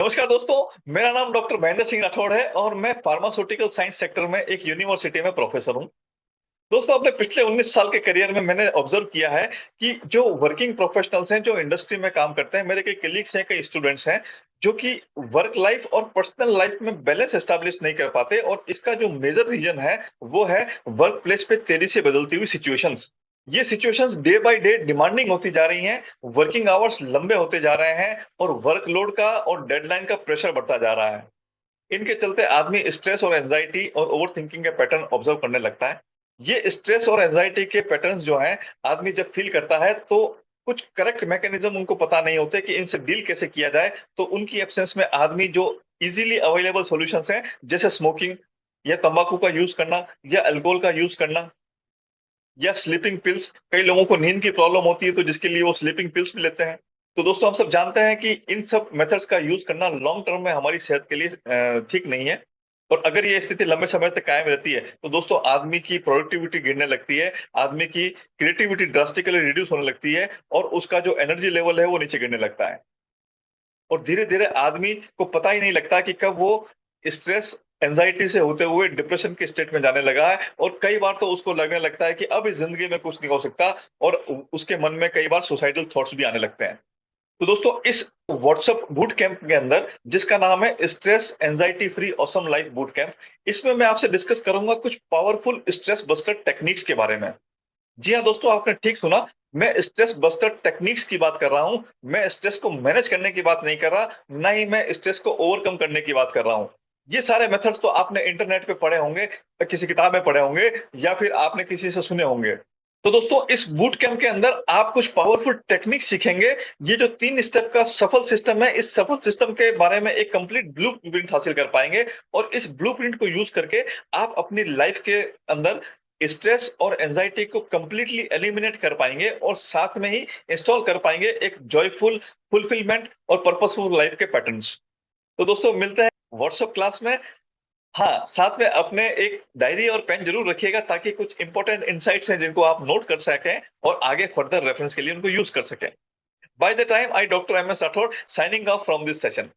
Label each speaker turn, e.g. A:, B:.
A: नमस्कार दोस्तों। मेरा नाम डॉक्टर महेंद्र सिंह राठौड़ है और मैं फार्मास्यूटिकल साइंस सेक्टर में एक यूनिवर्सिटी में प्रोफेसर हूं। दोस्तों, अपने पिछले 19 साल के करियर में मैंने ऑब्जर्व किया है कि जो वर्किंग प्रोफेशनल्स हैं, जो इंडस्ट्री में काम करते हैं, मेरे कई कलीग्स हैं, कई स्टूडेंट्स हैं, जो कि वर्क लाइफ और पर्सनल लाइफ में बैलेंस एस्टैब्लिश नहीं कर पाते। और इसका जो मेजर रीजन है वो है वर्क प्लेस पे तेजी से बदलती हुई सिचुएशंस। ये situations day by day demanding होती जा रही हैं, वर्किंग आवर्स लंबे होते जा रहे हैं और वर्कलोड का और डेडलाइन का प्रेशर बढ़ता जा रहा है। इनके चलते आदमी स्ट्रेस और एंजाइटी और ओवर थिंकिंग के पैटर्न ऑब्जर्व करने लगता है। ये स्ट्रेस और एंजाइटी के पैटर्न्स जो हैं, आदमी जब फील करता है तो कुछ करेक्ट मैकेनिज्म उनको पता नहीं होते कि इनसे डील कैसे किया जाए। तो उनकी एब्सेंस में आदमी जो इजीली अवेलेबल सॉल्यूशंस हैं, जैसे स्मोकिंग या तंबाकू का यूज करना या अल्कोहल का यूज करना या स्लीपिंग पिल्स, कई लोगों को नींद की प्रॉब्लम होती है तो जिसके लिए वो स्लीपिंग पिल्स भी लेते हैं। तो दोस्तों, हम सब जानते हैं कि इन सब मेथड्स का यूज करना लॉन्ग टर्म में हमारी सेहत के लिए ठीक नहीं है। और अगर ये स्थिति लंबे समय तक कायम रहती है तो दोस्तों आदमी की प्रोडक्टिविटी गिरने लगती है, आदमी की क्रिएटिविटी ड्रास्टिकली रिड्यूस होने लगती है और उसका जो एनर्जी लेवल है वो नीचे गिरने लगता है। और धीरे धीरे आदमी को पता ही नहीं लगता कि कब वो स्ट्रेस एंजाइटी से होते हुए डिप्रेशन के स्टेट में जाने लगा है। और कई बार तो उसको लगने लगता है कि अब इस जिंदगी में कुछ नहीं हो सकता और उसके मन में कई बार सुसाइडल थॉट्स भी आने लगते हैं। तो दोस्तों, इस व्हाट्सएप बूट कैंप के अंदर, जिसका नाम है stress anxiety free awesome life boot camp, इसमें मैं आपसे डिस्कस करूंगा कुछ पावरफुल स्ट्रेस बस्टर टेक्निक्स के बारे में। जी हाँ दोस्तों, आपने ठीक सुना। मैं स्ट्रेस बस्टर टेक्निक्स की बात कर रहा हूं। मैं स्ट्रेस को मैनेज करने की बात नहीं कर रहा, ना ही मैं स्ट्रेस को ओवरकम करने की बात कर रहा हूं। ये सारे मेथड्स तो आपने इंटरनेट पे पढ़े होंगे, किसी किताब में पढ़े होंगे या फिर आपने किसी से सुने होंगे। तो दोस्तों, इस बूट कैंप के अंदर आप कुछ पावरफुल टेक्निक सीखेंगे। ये जो 3 स्टेप का सफल सिस्टम है, इस सफल सिस्टम के बारे में एक कंप्लीट ब्लूप्रिंट हासिल कर पाएंगे। और इस ब्लूप्रिंट को यूज करके आप अपनी लाइफ के अंदर स्ट्रेस और एंजाइटी को कंप्लीटली एलिमिनेट कर पाएंगे और साथ में ही इंस्टॉल कर पाएंगे एक जॉयफुल, फुलफिलमेंट और पर्पसफुल लाइफ के पैटर्न्स। तो दोस्तों, मिलते हैं व्हाट्सएप क्लास में। हाँ, साथ में अपने एक डायरी और पेन जरूर रखिएगा ताकि कुछ इंपॉर्टेंट इंसाइट्स हैं जिनको आप नोट कर सकें और आगे फर्दर रेफरेंस के लिए उनको यूज कर सकें। By the time, I doctor M S Rathore signing off from this session.